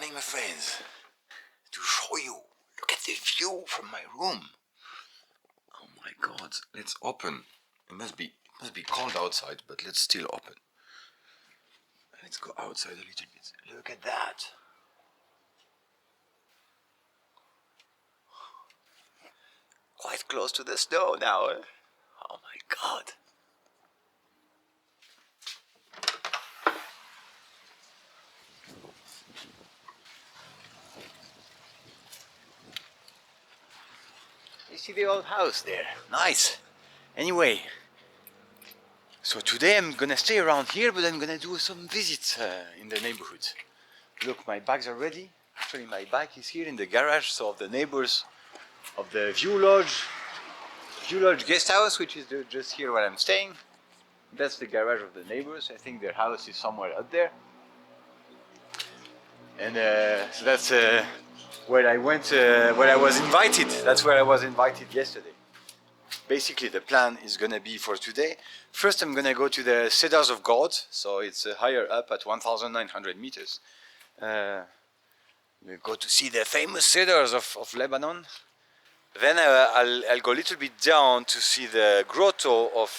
morning, my friends, to show you. Look at the view from my room. Oh my God! Let's open. It must be cold outside, but let's still open. Let's go outside a little bit. Look at that. Quite close to the snow now. Eh? Oh my God. You see the old house there? Nice. Anyway, so today I'm gonna stay around here, but I'm gonna do some visits in the neighborhood. Look, my bags are ready. Actually, my bike is here in the garage, so of the neighbors of the View Lodge guest house, which is just here where I'm staying. That's the garage of the neighbors. I think their house is somewhere out there. And so that's where I went, where I was invited. That's where I was invited yesterday. Basically, the plan is gonna be for today. First, I'm gonna go to the Cedars of God. So it's higher up at 1,900 meters. We'll go to see the famous cedars of Lebanon. Then I'll go a little bit down to see the grotto of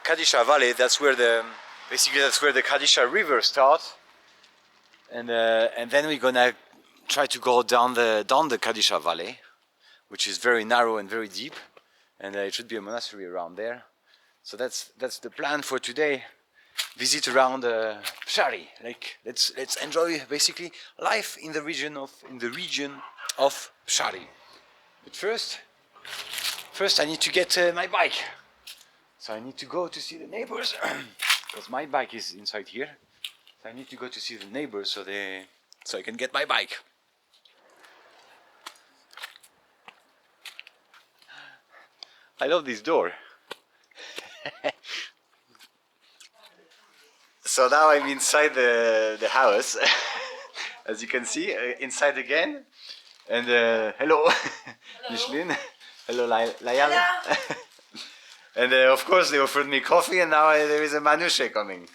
Kadisha Valley. That's where the Kadisha River starts. And then we're gonna try to go down the Kadisha Valley, which is very narrow and very deep. And it should be a monastery around there. So that's the plan for today. Visit around Bsharri. Like let's enjoy basically life in the region of Bsharri. But first I need to get my bike. So I need to go to see the neighbors because my bike is inside here. So I need to go to see the neighbors so I can get my bike. I love this door. So now I'm inside the house, as you can see, inside again. And hello, Micheline. Hello, Layal. And of course they offered me coffee, and now there is a manouche coming.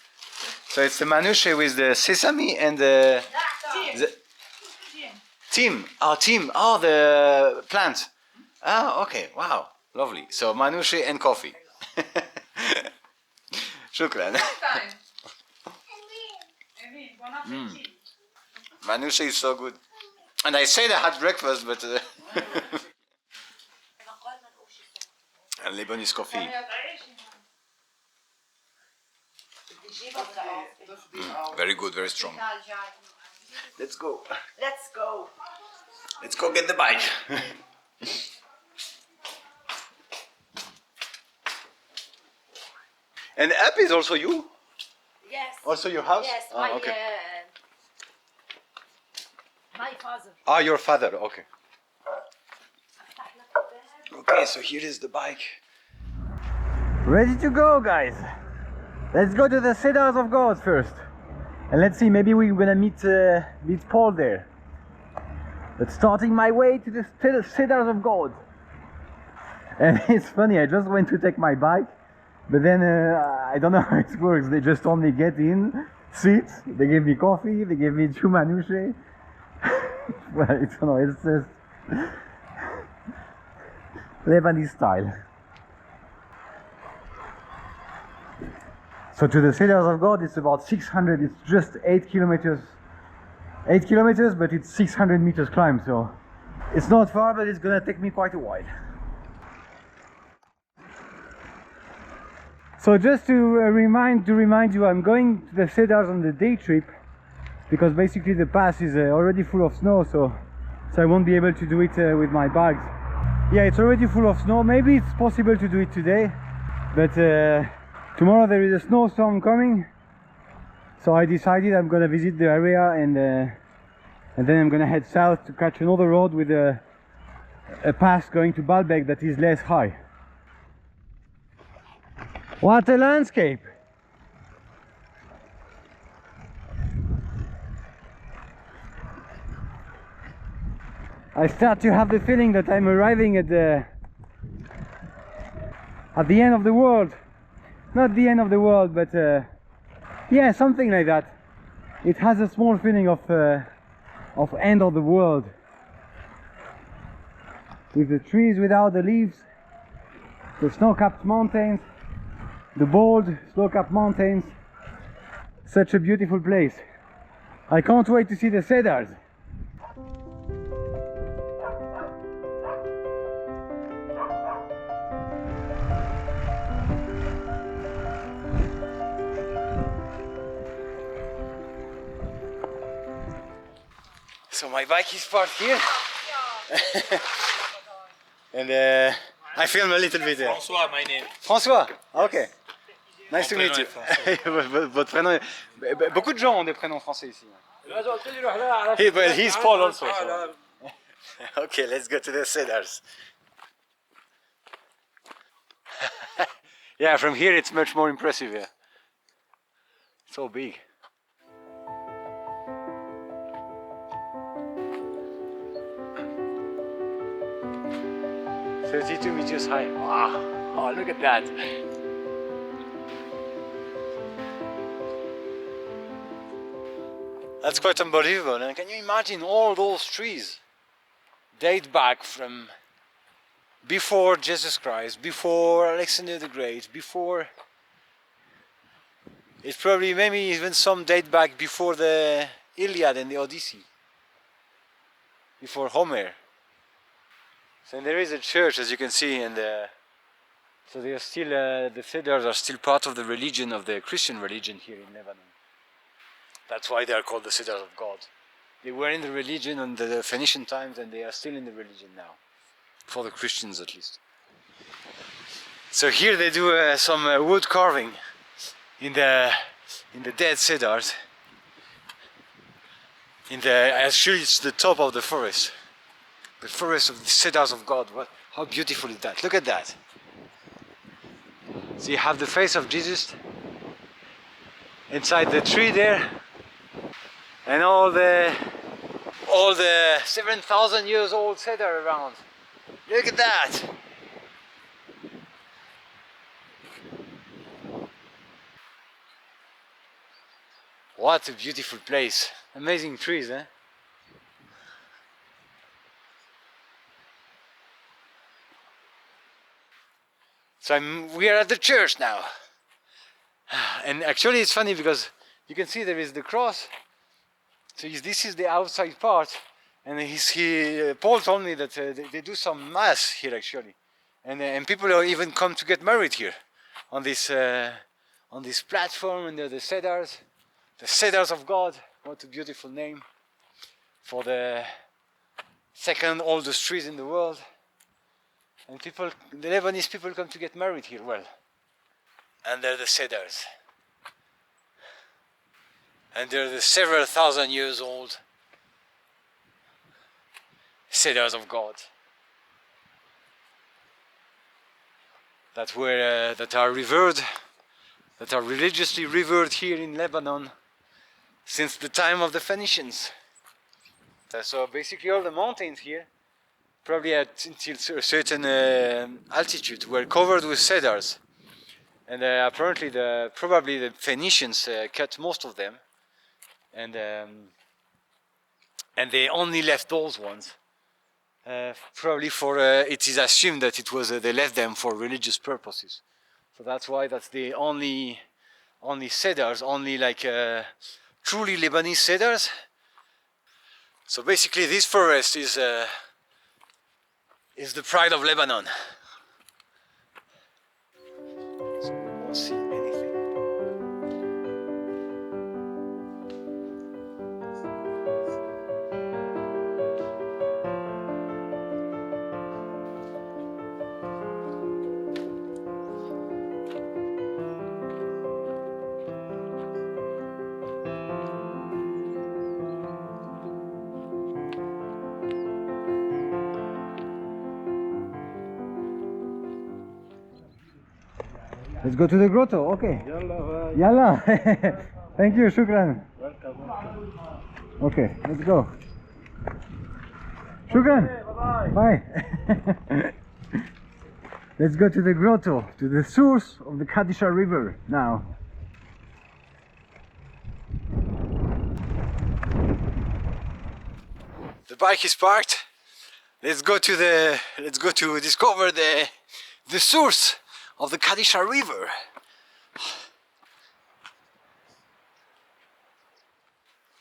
So it's the manouche with the sesame and the Tim. Oh, the plant. Oh, okay. Wow, lovely. So manouche and coffee. Shukran. Manouche is so good. And I said I had breakfast, but and Lebanese coffee. Very good, very strong. Let's go. Let's go get the bike. And up is also you? Yes. Also your house? Yes, okay. My father. Ah, your father, okay. Okay, so here is the bike. Ready to go, guys. Let's go to the Cedars of God first. And let's see, maybe we're gonna meet Paul there. But starting my way to the Cedars of God. And it's funny, I just went to take my bike, but then I don't know how it works. They just told me get in, sit, they gave me coffee, they gave me 2 manouche. Well, I don't know, it's just Lebanese style. So to the Cedars of God, it's about 600, it's just 8 kilometers, but it's 600 meters climb, so it's not far, but it's gonna take me quite a while. So just to remind you, I'm going to the Cedars on the day trip, because basically the pass is already full of snow, so I won't be able to do it with my bags. Yeah, it's already full of snow. Maybe it's possible to do it today, but tomorrow there is a snowstorm coming, so I decided I'm gonna visit the area and then I'm gonna head south to catch another road with a pass going to Baalbek that is less high. What a landscape! I start to have the feeling that I'm arriving at the end of the world. Not the end of the world, but yeah, something like that. It has a small feeling of of end of the world, with the trees without the leaves, the snow-capped mountains, the bold snow-capped mountains. Such a beautiful place. I can't wait to see the cedars. So my bike is parked here. And I film a little bit. François, my name. François, okay. Nice to Mon meet prénom you. est François. Votre prénom est... Beaucoup de gens ont des prénoms français ici. But he's Paul also. So. Okay, let's go to the cedars. Yeah, from here it's much more impressive. Yeah. So big. 32 meters high. Wow. Oh, look at that. That's quite unbelievable. And can you imagine all those trees date back from before Jesus Christ, before Alexander the Great, before... It's probably maybe even some date back before the Iliad and the Odyssey. Before Homer. So there is a church, as you can see, and so they are still the cedars are still part of the religion of the Christian religion here in Lebanon. That's why they are called the Cedars of God. They were in the religion in the Phoenician times, and they are still in the religion now, for the Christians at least. So here they do some wood carving in the dead cedars. Actually, it's the top of the forest. The forest of the Cedars of God. How beautiful is that? Look at that. So you have the face of Jesus inside the tree there, and all the 7,000 years old cedar around. Look at that. What a beautiful place. Amazing trees, eh? So we are at the church now. And actually it's funny because you can see there is the cross. So this is the outside part. And Paul told me that they do some mass here actually. And people are even come to get married here. On this platform under the cedars. The Cedars of God. What a beautiful name. For the second oldest trees in the world. And the Lebanese people come to get married here, well, under the cedars. And they're the several thousand years old cedars of God that are revered, that are religiously revered here in Lebanon since the time of the Phoenicians. So basically all the mountains here, probably until a certain altitude, were covered with cedars, and apparently probably the Phoenicians cut most of them, and they only left those ones. Probably for it is assumed that it was they left them for religious purposes, so that's why that's the only cedars, only like truly Lebanese cedars. So basically, this forest is the pride of Lebanon. So we won't see anything. Let's go to the grotto, okay. Yalla. Thank you, shukran. Welcome. Okay, let's go. Shukran. Bye. Let's go to the grotto, to the source of the Kadisha river now. bike is parked. Let's go to discover the source of the Kadisha river.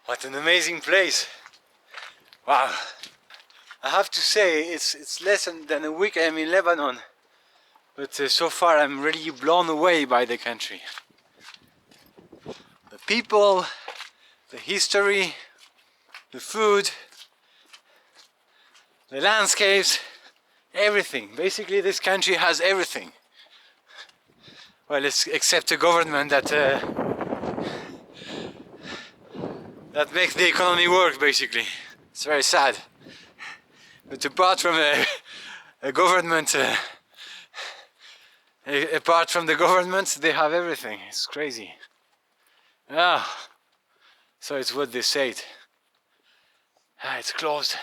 What an amazing place! Wow! I have to say it's less than a week I'm in Lebanon, but so far I'm really blown away by the country. The people, the history, the food, the landscapes, everything. Basically this country has everything. Well, except a government that makes the economy work, basically. It's very sad. But apart from a government, apart from the government, they have everything. It's crazy. Ah, so it's what they said. Ah, it's closed.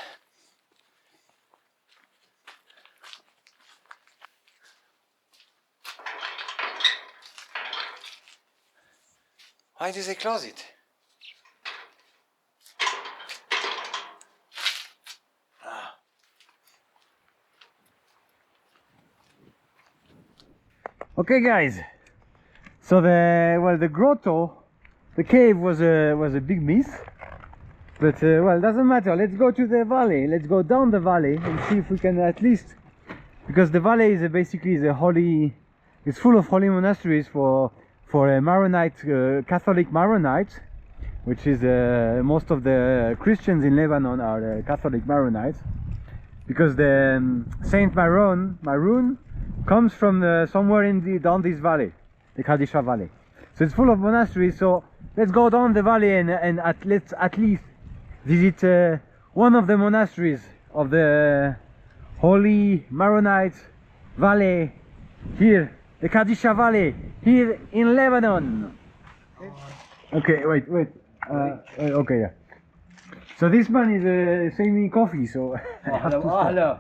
Why do they close it? Okay, guys. So the grotto, the cave was a big miss, but well, doesn't matter. Let's go to the valley. Let's go down the valley and see if we can at least, because the valley is basically the holy. It's full of holy monasteries for Maronite, Catholic Maronites, which is most of the Christians in Lebanon are Catholic Maronites, because the Saint Maroon comes from somewhere down this valley, the Kadisha valley. So it's full of monasteries. So let's go down the valley and let's at least visit one of the monasteries of the Holy Maronite Valley here, the Kadisha Valley here in Lebanon. Okay, wait. Okay, yeah. So this man is selling me coffee, so I have to stop.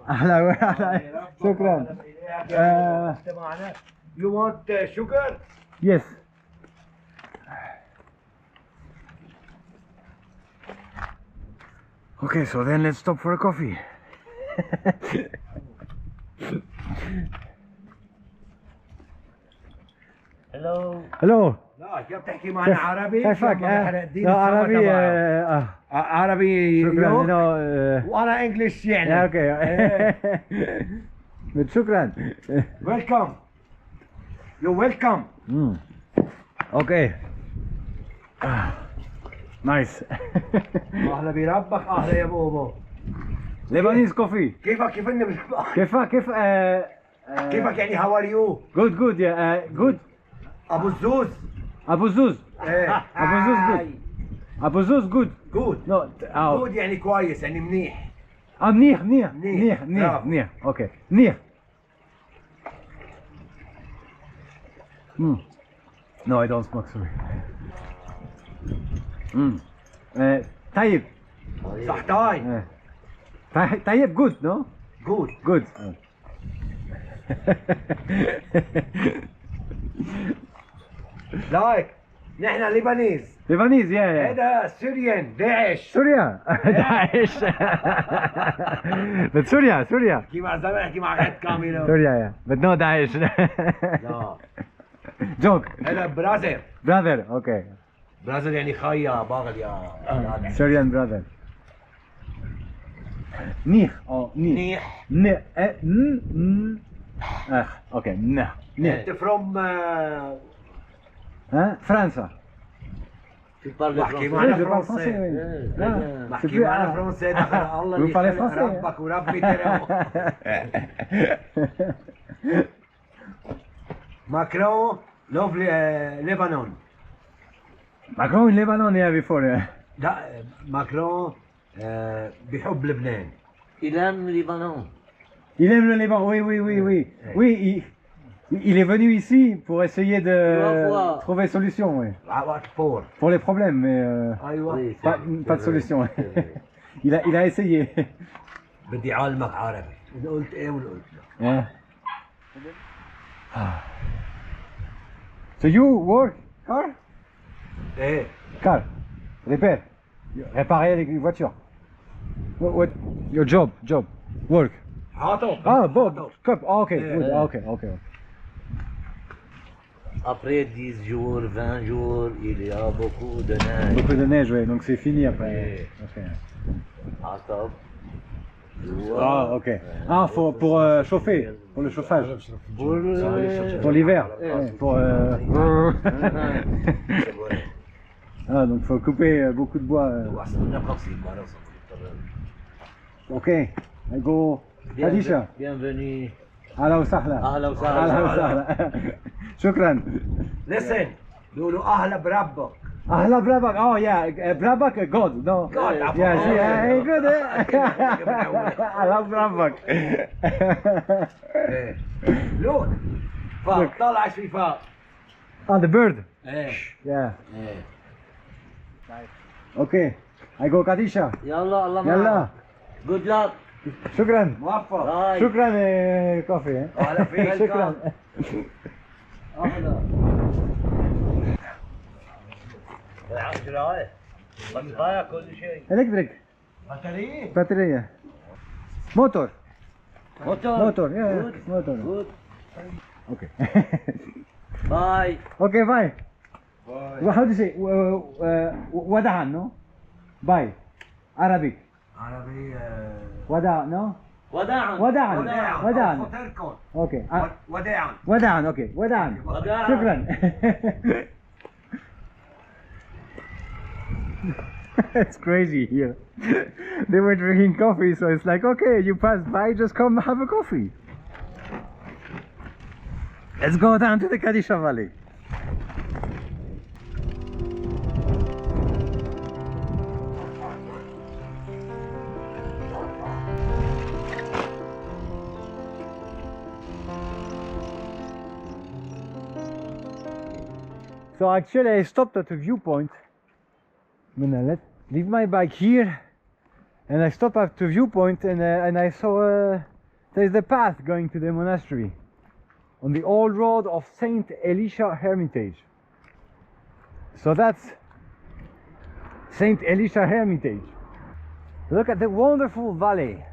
أهلا شكرا. You want sugar? Yes. Okay, so then let's stop for a coffee. Hello. Hello. لا كيف تحكي معنا عربي؟ كيفك؟ لا عربي عربي شكرا. وانا انجلش يعني. اوكي. شكرا. Welcome. You're welcome. Okay. Nice. اهلا بربك اهلا يا بابا. Lebanese coffee. كيفك اني كيف كيفك يعني how are you؟ good yeah good. ابو الزوز. Abu Zuz. Abu Zuz good. Abu Zuz good. Good. No. Good يعني كويس يعني منيح. منيح. Okay. منيح. No, I don't smoke, sorry. طيب. صحتاي. طيب good, no? Good. لايك نحن ليبانيز. Lebanese, yeah. هذا سوريان داعش. سوريا. داعش. But سوريا. احكي مع زلمه احكي مع قد كاميرا. سوريا, yeah. But no داعش. لا. Joke. هذا برازر. Brother, okay. برازر يعني خيا باغل يا. Syrian brother. نيح. منيح. Okay. نيح. انت فروم فرنسا. بحكي معنا فرنسي. بحكي معنا فرنسي. الله اللي خلق ربك وربي ترى. ماكرون لوف لبنان. Macron in Lebanon, yeah, before, yeah. لا ماكرون بحب لبنان. Il aime Libanon. Il aime le Liban, oui. Oui, il est venu ici pour essayer de trouver solution, oui. Pour les problèmes, mais ايوه. pas de solution. Il a essayé. بدي اعلمك عربي. إذا قلت ايه ولا قلت لا. So you work car? ايه. Car. Repair. Réparer les voitures. What? Your job? Work? عطب Ah, Bob. Cup. Okay, Yeah. good. Yeah. Okay. Après 10 jours, 20 jours, il y a beaucoup de neige. Beaucoup de neige, ouais. Donc c'est fini après. Ouais. Ok. Attends. Ah, ok. Ah, pour chauffer, pour le chauffage, pour l'hiver. Ouais, pour. Ah, donc faut couper beaucoup de bois. Ok. I go. Kadisha. Bienvenue. أهلا وسهلا. أهلا وسهلا. أهلا وسهلا. شكرا. Listen بيقولوا اهلا بربك أهلا برابك. Oh yeah, برابك God. No. God, Yes, yeah, good. أهلا برابك. لوك فاق طلع شوي فاق Oh, the bird. ايه Yeah. ايه Okay. I go Kadisha. يلا الله يلا. معك. Good luck. شكرا. موفق باي. شكرا كوفي. أهلا فيك. شكرا. أهلا. بالعكس رايح. بطايا كل شيء. إلكتريك. بطارية بطارية. موتور. موتور. Yeah. Good. موتور. Good. Okay. Bye. Okay, bye. Well, how do you say? Wadahan, no? Bye. Arabic. عربي Wada, no? وداعا. وداعا. فتركم Okay. وداعا Wadahan, okay. Wadahan. وداعا. شكرا. It's crazy here. They were drinking coffee, so it's like, okay, you pass by, just come have a coffee. Let's go down to the Kadisha Valley. So actually I stopped at a viewpoint. I'm gonna leave my bike here, and I stopped at a viewpoint, and I saw there's the path going to the monastery on the old road of Saint Elishaa hermitage. So that's Saint Elishaa hermitage. Look at the wonderful valley.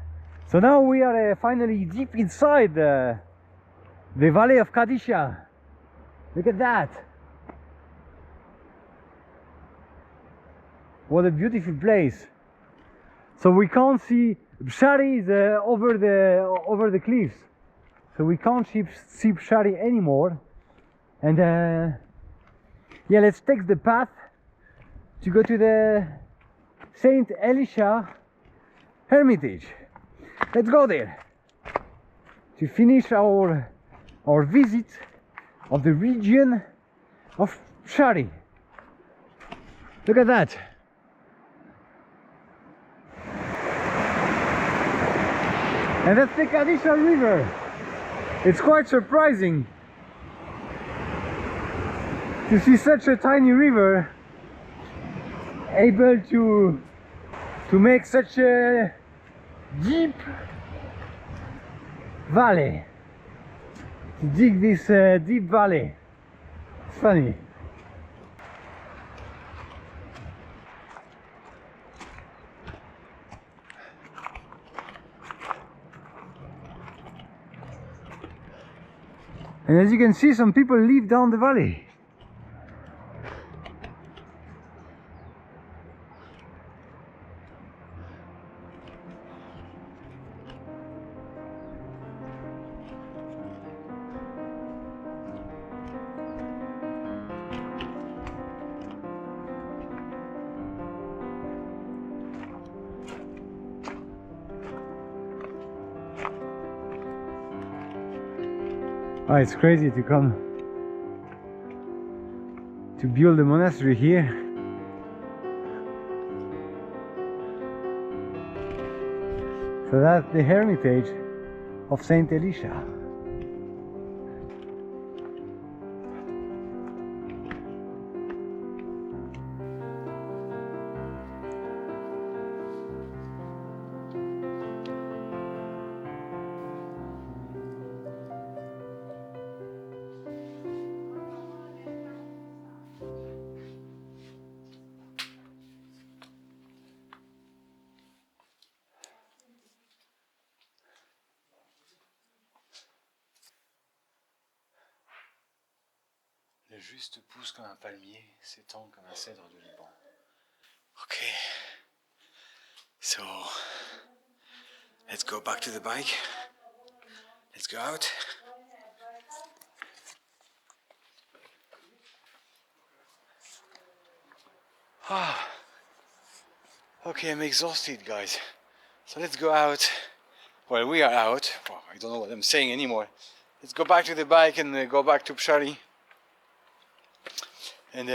So now we are finally deep inside the valley of Kadisha. Look at that. What a beautiful place. So we can't see, Bsharri is over the cliffs. So we can't see Bsharri anymore. And yeah, let's take the path to go to the Saint Elishaa hermitage. Let's go there to finish our visit of the region of Bsharri. Look at that. And that's the Kadisha river. It's quite surprising to see such a tiny river able to make such a deep valley, to dig this deep valley. It's funny. And as you can see, some people live down the valley. Oh, it's crazy to come to build a monastery here. So that's the hermitage of Saint Elishaa. juste pousse comme un palmier, s'étend comme un cèdre de Liban. Okay, so let's go back to the bike. Let's go out. Ah. Okay, I'm exhausted, guys. So let's go out. Well, we are out. Oh, I don't know what I'm saying anymore. Let's go back to the bike and go back to Bsharri. And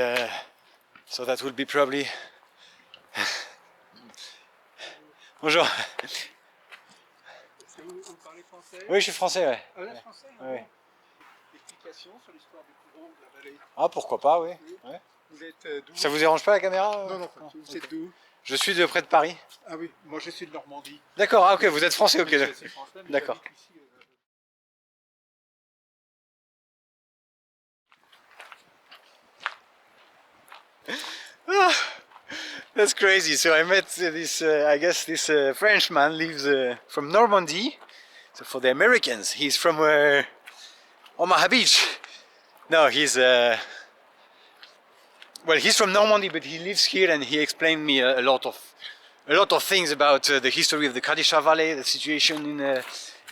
so that will be probably... Bonjour. Vous parlez français? Oui, je suis français, ouais. Ah, vous êtes français? Ouais. Explication sur l'histoire du courant de la vallée. Ah, pourquoi pas, oui. Oui. Ouais. Vous êtes d'où? Ça vous dérange pas la caméra? Non, non, pas du tout. Vous êtes d'où? Je suis de près de Paris. Ah oui, moi je suis de Normandie. D'accord, ah, ok, vous êtes français, ok. Oui, je suis français, mais D'accord. j'habite ici, Ah, that's crazy. So I met this, I guess this Frenchman lives from Normandy. So for the Americans, he's from Omaha Beach. No, he's well, he's from Normandy, but he lives here, and he explained me a lot of things about the history of the Kadisha Valley, the situation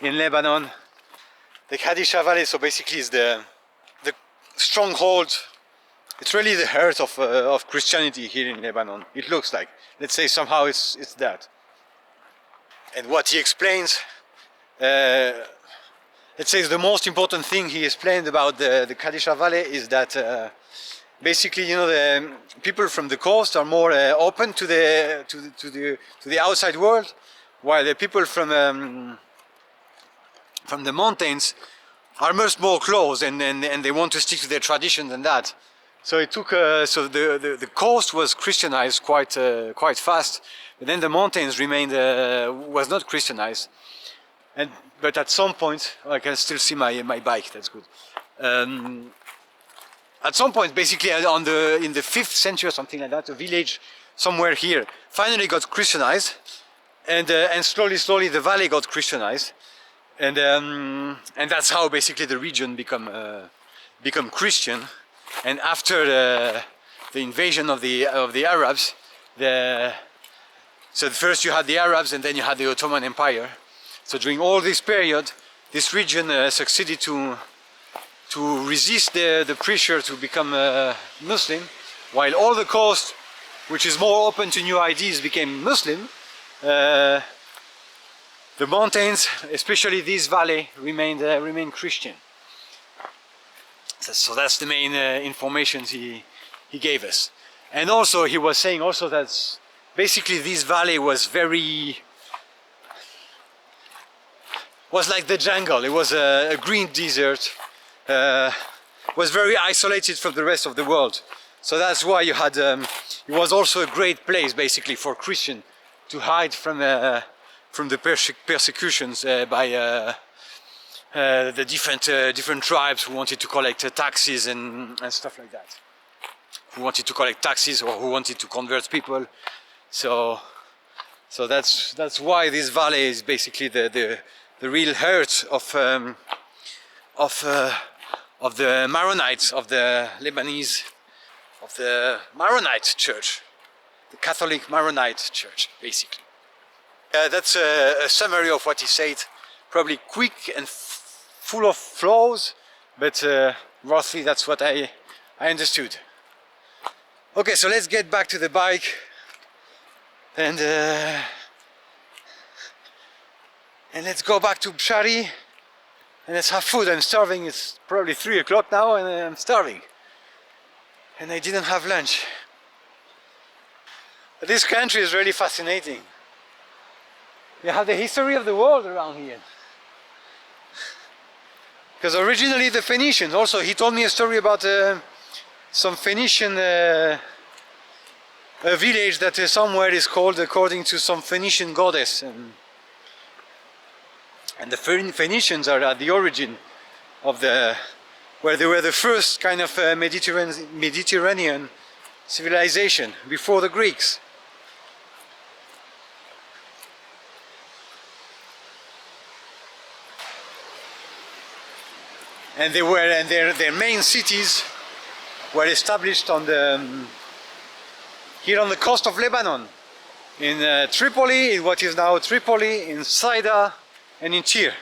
in Lebanon. The Kadisha Valley, so basically, is the stronghold. It's really the heart of Christianity here in Lebanon. It looks like. Let's say somehow it's that. And what he explains, let's say the most important thing he explained about the Qadisha Valley is that basically, you know, the people from the coast are more open to the outside world, while the people from the mountains are much more closed, and they want to stick to their traditions and that. So it took so the coast was Christianized quite fast, but then the mountains remained was not Christianized. But at some point, I can still see my bike. That's good. At some point, basically in the 5th century or something like that, a village somewhere here finally got Christianized, and slowly the valley got Christianized, and that's how basically the region become Christian. And after the invasion of the Arabs, so first you had the Arabs, and then you had the Ottoman Empire. So during all this period, this region succeeded to resist the pressure to become Muslim, while all the coast, which is more open to new ideas, became Muslim. The mountains, especially this valley, remained Christian. So that's the main information he gave us. And also he was saying also that basically this valley was like the jungle. It was a green desert, was very isolated from the rest of the world. So that's why you had it was also a great place basically for Christian to hide from the persecutions by the different tribes who wanted to collect taxes and stuff like that, who wanted to collect taxes or who wanted to convert people. So that's why this valley is basically the real heart of the Maronites, of the Lebanese, of the Maronite church, the Catholic Maronite church, basically. That's a summary of what he said, probably quick and full of flaws, but roughly that's what I understood. Okay, so let's get back to the bike and let's go back to Bsharri and let's have food. I'm starving. It's probably 3 o'clock now and I'm starving, and I didn't have lunch. But this country is really fascinating. You have the history of the world around here. Because originally the Phoenicians, also he told me a story about some Phoenician a village that somewhere is called according to some Phoenician goddess, and the Phoenicians are at the origin of where they were the first kind of Mediterranean civilization before the Greeks. And they were, and their main cities were established on the here on the coast of Lebanon, in Tripoli, in what is now Tripoli, in Saida, and in Tyre.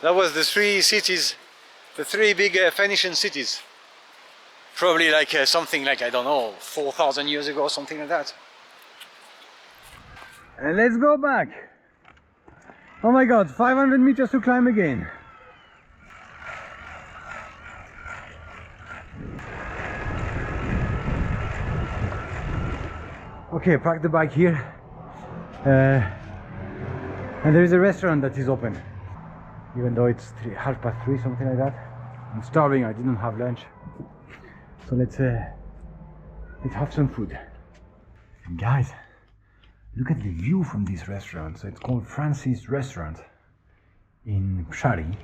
That was the three cities, the three big Phoenician cities. Probably like something like, I don't know, 4,000 years ago, something like that. And let's go back. Oh my god, 500 meters to climb again. Okay, park the bike here. And there is a restaurant that is open. Even though it's 3:30, something like that. I'm starving, I didn't have lunch. So let's have some food. And guys, look at the view from this restaurant. So it's called Francis Restaurant in Bsharri.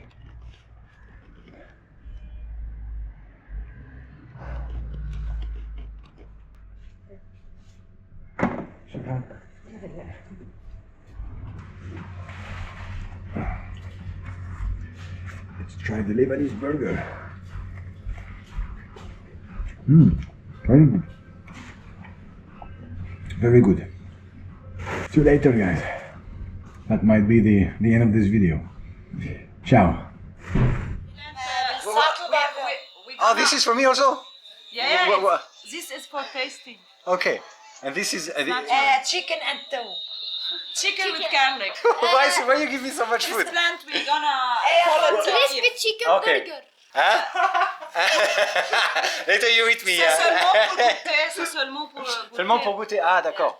Let's try the Lebanese burger. Very good. See you later, guys. That might be the end of this video. Ciao. Oh, this is for me also? Yeah, What? this is for tasting. Okay. And this is... Chicken and toe. Chicken with garlic. why you give me so much food? This plant we're gonna call it Crispy chicken Okay. burger. Huh? Later you eat me. C'est seulement pour goûter, c'est seulement pour goûter. Seulement pour goûter. Ah, d'accord.